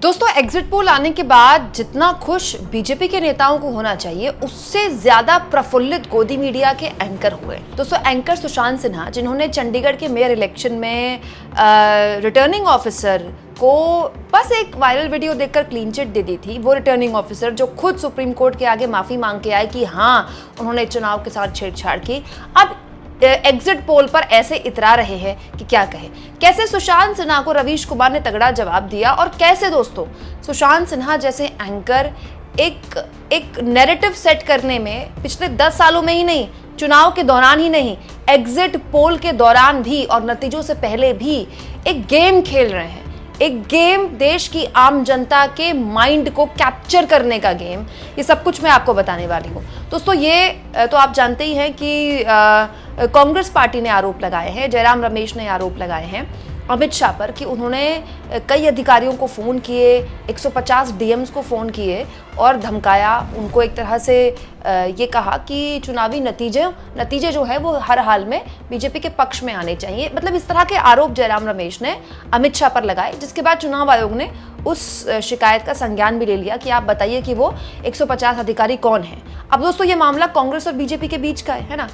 दोस्तों, exit poll आने के बाद जितना खुश बीजेपी के नेताओं को होना चाहिए, उससे ज्यादा प्रफुल्लित गोदी मीडिया के एंकर हुए। दोस्तों, एंकर सुशांत सिन्हा, जिन्होंने चंडीगढ़ के मेयर इलेक्शन में रिटर्निंग ऑफिसर को बस एक वायरल वीडियो देखकर क्लीन चिट दे दी थी, वो रिटर्निंग ऑफिसर जो खुद सुप्रीम कोर्ट के आगे माफी मांग के आए कि हाँ, उन्होंने चुनाव के साथ छेड़छाड़ की, अब एग्जिट पोल पर ऐसे इतरा रहे हैं कि क्या कहे। कैसे सुशांत सिन्हा को रवीश कुमार ने तगड़ा जवाब दिया, और कैसे दोस्तों सुशांत सिन्हा जैसे एंकर एक नैरेटिव सेट करने में पिछले 10 सालों में ही नहीं, चुनाव के दौरान ही नहीं, एग्जिट पोल के दौरान भी और नतीजों से पहले भी एक गेम खेल रहे हैं। एक गेम, देश की आम जनता के माइंड को कैप्चर करने का गेम। ये सब कुछ मैं आपको बताने वाली हूँ। दोस्तों, ये तो आप जानते ही हैं कि कांग्रेस पार्टी ने आरोप लगाए हैं, जयराम रमेश ने आरोप लगाए हैं अमित शाह पर कि उन्होंने कई अधिकारियों को फ़ोन किए, 150 डीएम्स को फ़ोन किए और धमकाया उनको। एक तरह से ये कहा कि चुनावी नतीजे जो है वो हर हाल में बीजेपी के पक्ष में आने चाहिए। मतलब इस तरह के आरोप जयराम रमेश ने अमित शाह पर लगाए, जिसके बाद चुनाव आयोग ने उस शिकायत का संज्ञान भी ले लिया कि आप बताइए कि वो 150 अधिकारी कौन हैं। अब दोस्तों, ये मामला कांग्रेस और बीजेपी के बीच का है ना।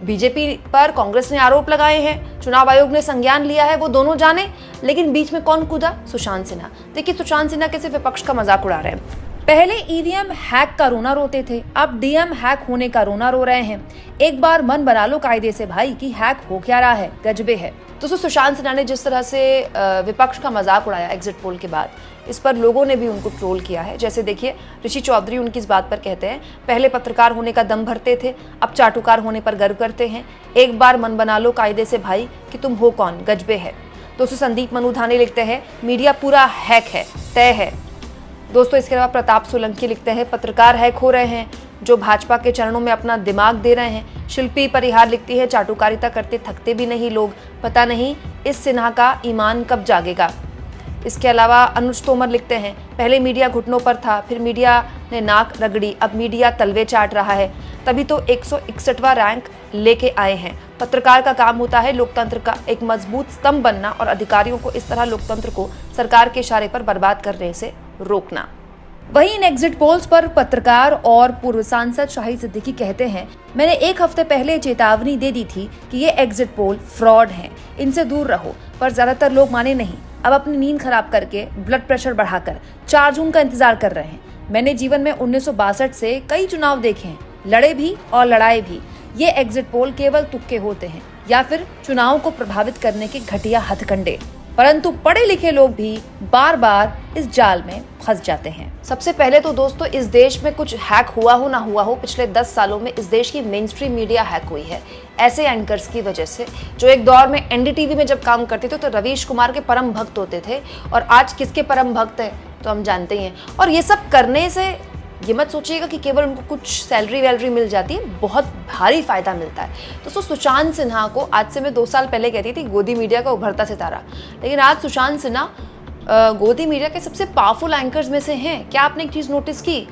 बीजेपी पर कांग्रेस ने आरोप लगाए हैं, चुनाव आयोग ने संज्ञान लिया है, वो दोनों जाने, लेकिन बीच में कौन कूदा? सुशांत सिन्हा। देखिए, सुशांत सिन्हा कैसे विपक्ष का मजाक उड़ा रहे हैं। पहले ईवीएम हैक का रोना रोते थे, अब डीएम हैक होने का रोना रो रहे हैं। एक बार मन बना लो कायदे से भाई कि हैक हो क्या रहा है, गजबे है। दोस्तों, सुशांत सिन्हा ने जिस तरह से विपक्ष का मजाक उड़ाया एग्जिट पोल के बाद, इस पर लोगों ने भी उनको ट्रोल किया है। जैसे देखिए, ऋषि चौधरी उनकी इस बात पर कहते हैं, पहले पत्रकार होने का दम भरते थे, अब चाटुकार होने पर गर्व करते हैं। एक बार मन बना लो कायदे से भाई कि तुम हो कौन, गजबे है। दोस्तों, संदीप मनुधानी लिखते हैं, मीडिया पूरा हैक है, तय है। दोस्तों, इसके अलावा प्रताप सोलंकी लिखते हैं, पत्रकार हैक हो रहे हैं जो भाजपा के चरणों में अपना दिमाग दे रहे हैं। शिल्पी परिहार लिखती है, चाटुकारिता करते थकते भी नहीं लोग, पता नहीं इस सिन्हा का ईमान कब जागेगा। इसके अलावा अनुज तोमर लिखते हैं, पहले मीडिया घुटनों पर था, फिर मीडिया ने नाक रगड़ी, अब मीडिया तलवे चाट रहा है, तभी तो 161वां रैंक लेके आए हैं। पत्रकार का काम होता है लोकतंत्र का एक मजबूत स्तंभ बनना और अधिकारियों को इस तरह लोकतंत्र को सरकार के इशारे पर बर्बाद करने से रोकना। वहीं इन एग्जिट पोल्स पर पत्रकार और पूर्व सांसद शाहिद सिद्दीकी कहते हैं, मैंने 1 हफ्ते पहले चेतावनी दे दी थी कि ये एग्जिट पोल फ्रॉड हैं, इनसे दूर रहो, पर ज्यादातर लोग माने नहीं। अब अपनी नींद खराब करके ब्लड प्रेशर बढ़ाकर 4 जून का इंतजार कर रहे हैं। मैंने जीवन में 1962 से कई चुनाव देखे हैं, लड़े भी और लड़ाए भी। ये एग्जिट पोल केवल तुक्के होते हैं या फिर चुनाव को प्रभावित करने के घटिया हथकंडे, परंतु पढ़े लिखे लोग भी बार बार इस जाल में फंस जाते हैं। सबसे पहले तो दोस्तों, इस देश में कुछ हैक हुआ हो ना हुआ हो, पिछले 10 सालों में इस देश की मेन स्ट्रीम मीडिया हैक हुई है ऐसे एंकर्स की वजह से, जो एक दौर में एनडीटीवी में जब काम करते थे तो रवीश कुमार के परम भक्त होते थे, और आज किसके परम भक्त है तो हम जानते ही हैं। और ये सब करने से ये मत सोचिएगा कि केवल उनको कुछ सैलरी वैलरी मिल जाती है, बहुत भारी फायदा मिलता है। दोस्तों, सुशांत सिन्हा को आज से मैं 2 साल पहले कहती थी गोदी मीडिया का उभरता सितारा, लेकिन आज सुशांत सिन्हा गोदी मीडिया के सबसे पावरफुल एंकर्स में से हैं। क्या आपने एक चीज़ नोटिस की?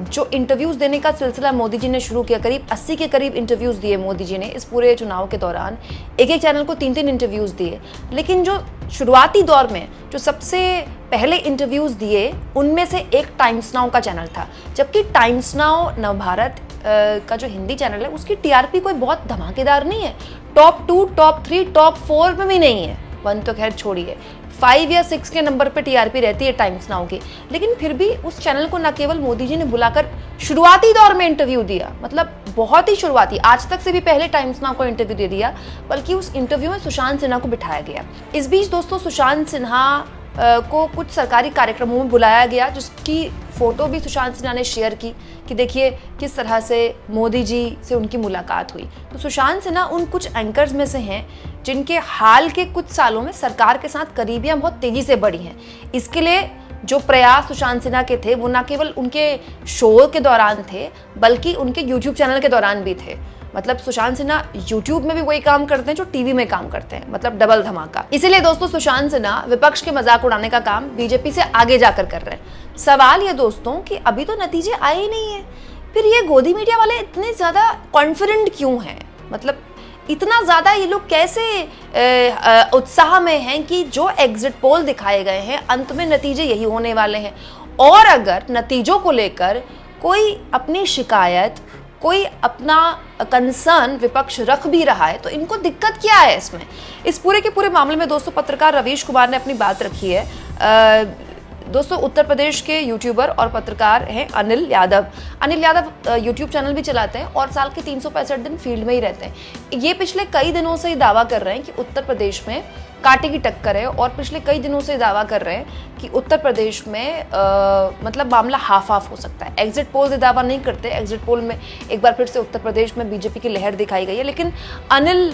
जो इंटरव्यूज़ देने का सिलसिला मोदी जी ने शुरू किया, करीब 80 के करीब इंटरव्यूज़ दिए मोदी जी ने इस पूरे चुनाव के दौरान। एक चैनल को 3-3 इंटरव्यूज़ दिए, लेकिन जो शुरुआती दौर में जो सबसे पहले इंटरव्यूज़ दिए उनमें से एक टाइम्स नाउ का चैनल था, जबकि टाइम्स नाउ नवभारत का जो हिंदी चैनल है उसकी टीआरपी कोई बहुत धमाकेदार नहीं है, टॉप 2, टॉप 3, टॉप 4 में भी नहीं है। 1 तो खैर छोड़िए, 5 या 6 के नंबर पे टीआरपी रहती है टाइम्स नाउ की, लेकिन फिर भी उस चैनल को न केवल मोदी जी ने बुलाकर शुरुआती दौर में इंटरव्यू दिया, मतलब बहुत ही शुरुआती, आज तक से भी पहले टाइम्स नाउ को इंटरव्यू दे दिया, बल्कि उस इंटरव्यू में सुशांत सिन्हा को बिठाया गया। इस बीच दोस्तों, सुशांत सिन्हा को कुछ सरकारी कार्यक्रमों में बुलाया गया, जिसकी फोटो भी सुशांत सिन्हा ने शेयर की कि देखिए किस तरह से मोदी जी से उनकी मुलाकात हुई। तो सुशांत सिन्हा उन कुछ एंकर्स में से हैं जिनके हाल के कुछ सालों में सरकार के साथ करीबियां बहुत तेजी से बढ़ी हैं। इसके लिए जो प्रयास सुशांत सिन्हा के थे वो न केवल उनके शो के दौरान थे, बल्कि उनके यूट्यूब चैनल के दौरान भी थे। मतलब सुशांत सिन्हा यूट्यूब में भी वही काम करते हैं जो टीवी में काम करते हैं, मतलब डबल धमाका। इसीलिए दोस्तों, सुशांत सिन्हा विपक्ष के मजाक उड़ाने का काम बीजेपी से आगे जाकर कर रहे हैं। सवाल ये दोस्तों कि अभी तो नतीजे आए ही नहीं है, फिर ये गोदी मीडिया वाले इतने ज्यादा कॉन्फिडेंट क्यों हैं? मतलब इतना ज़्यादा ये लोग कैसे उत्साह में हैं कि जो एग्जिट पोल दिखाए गए हैं अंत में नतीजे यही होने वाले हैं। और अगर नतीजों को लेकर कोई अपनी शिकायत, कोई अपना कंसर्न विपक्ष रख भी रहा है तो इनको दिक्कत क्या है इसमें? इस पूरे के पूरे मामले में दोस्तों पत्रकार रवीश कुमार ने अपनी बात रखी है। दोस्तों उत्तर प्रदेश के यूट्यूबर और पत्रकार हैं अनिल यादव। अनिल यादव यूट्यूब चैनल भी चलाते हैं और साल के 365 दिन फील्ड में ही रहते हैं। ये पिछले कई दिनों से ही दावा कर रहे हैं कि उत्तर प्रदेश में कांटे की टक्कर है और पिछले कई दिनों से दावा कर रहे हैं कि उत्तर प्रदेश में मतलब मामला हाफ हाफ हो सकता है। एग्जिट पोल से दावा नहीं करते, एग्जिट पोल में एक बार फिर से उत्तर प्रदेश में बीजेपी की लहर दिखाई गई है, लेकिन अनिल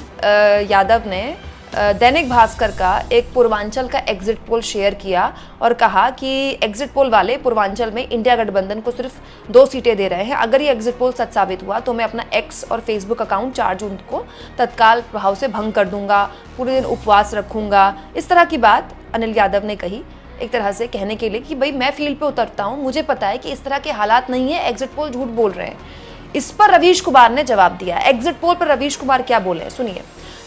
यादव ने दैनिक भास्कर का एक पूर्वांचल का एग्जिट पोल शेयर किया और कहा कि एग्जिट पोल वाले पूर्वांचल में इंडिया गठबंधन को सिर्फ 2 सीटें दे रहे हैं। अगर ये एग्जिट पोल सच साबित हुआ तो मैं अपना एक्स और फेसबुक अकाउंट 4 जून को तत्काल प्रभाव से भंग कर दूंगा, पूरे दिन उपवास रखूंगा। इस तरह की बात अनिल यादव ने कही, एक तरह से कहने के लिए कि भाई मैं फील्ड पे उतरता हूँ, मुझे पता है कि इस तरह के हालात नहीं है, एग्जिट पोल झूठ बोल रहे हैं। इस पर रवीश कुमार ने जवाब दिया। एग्जिट पोल पर रवीश कुमार क्या बोले सुनिए।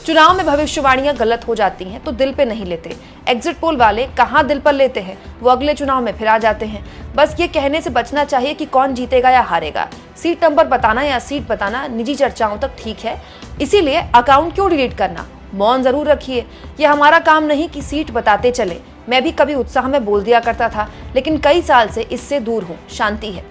चुनाव में भविष्यवाणियां गलत हो जाती हैं तो दिल पे नहीं लेते। एग्जिट पोल वाले कहां दिल पर लेते हैं, वो अगले चुनाव में फिर आ जाते हैं। बस ये कहने से बचना चाहिए कि कौन जीतेगा या हारेगा। सीट नंबर बताना या सीट बताना निजी चर्चाओं तक ठीक है, इसीलिए अकाउंट क्यों डिलीट करना, मौन जरूर रखिए। ये हमारा काम नहीं कि सीट बताते चले। मैं भी कभी उत्साह में बोल दिया करता था, लेकिन कई साल से इससे दूर हूँ, शांति है।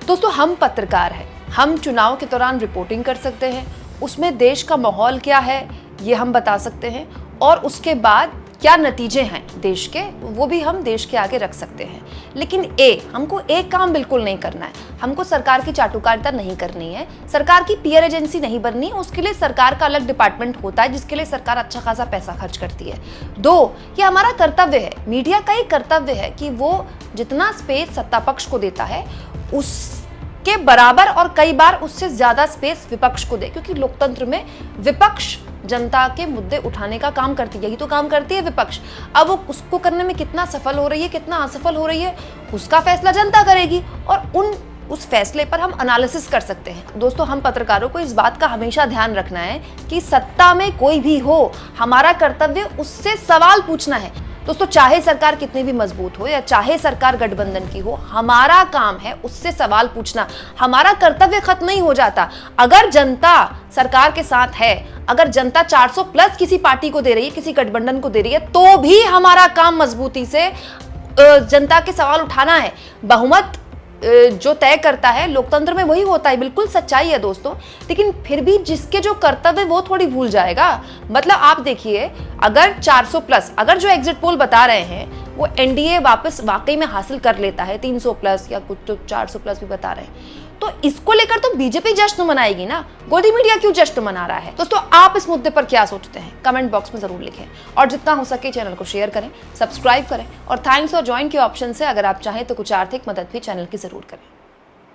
दोस्तों हम पत्रकार हैं, हम चुनाव के दौरान रिपोर्टिंग कर सकते हैं, उसमें देश का माहौल क्या है ये हम बता सकते हैं और उसके बाद क्या नतीजे हैं देश के, वो भी हम देश के आगे रख सकते हैं। लेकिन हमको एक काम बिल्कुल नहीं करना है, हमको सरकार की चाटुकारिता नहीं करनी है, सरकार की पीआर एजेंसी नहीं बननी है। उसके लिए सरकार का अलग डिपार्टमेंट होता है जिसके लिए सरकार अच्छा खासा पैसा खर्च करती है। 2, ये हमारा कर्तव्य है, मीडिया का ही कर्तव्य है कि वो जितना स्पेस सत्ता पक्ष को देता है उसके बराबर और कई बार उससे ज्यादा स्पेस विपक्ष को दे, क्योंकि लोकतंत्र में विपक्ष जनता के मुद्दे उठाने का काम करती है, यही तो काम करती है विपक्ष। अब वो उसको करने में कितना सफल हो रही है, कितना असफल हो रही है, उसका फैसला जनता करेगी और उस फैसले पर हम एनालिसिस कर सकते हैं। दोस्तों हम पत्रकारों को इस बात का हमेशा ध्यान रखना है कि सत्ता में कोई भी हो, हमारा कर्तव्य उससे सवाल पूछना है। दोस्तों चाहे सरकार कितनी भी मजबूत हो या चाहे सरकार गठबंधन की हो, हमारा काम है उससे सवाल पूछना। हमारा कर्तव्य खत्म नहीं हो जाता। अगर जनता सरकार के साथ है, अगर जनता 400 प्लस किसी पार्टी को दे रही है, किसी गठबंधन को दे रही है, तो भी हमारा काम मजबूती से जनता के सवाल उठाना है। बहुमत जो तय करता है लोकतंत्र में वही होता है, बिल्कुल सच्चाई है दोस्तों। लेकिन फिर भी जिसके जो कर्तव्य वो थोड़ी भूल जाएगा। मतलब आप देखिए, अगर 400 प्लस, अगर जो एग्जिट पोल बता रहे हैं वो एनडीए वापस वाकई में हासिल कर लेता है 300 प्लस या कुछ तो 400 प्लस भी बता रहे हैं, तो इसको लेकर तो बीजेपी जश्न मनाएगी ना, गोदी मीडिया क्यों जश्न मना रहा है? दोस्तों आप इस मुद्दे पर क्या सोचते हैं कमेंट बॉक्स में जरूर लिखें और जितना हो सके चैनल को शेयर करें, सब्सक्राइब करें और थैंक्स और ज्वाइन के ऑप्शन से अगर आप चाहें तो कुछ आर्थिक मदद भी चैनल की जरूर करें।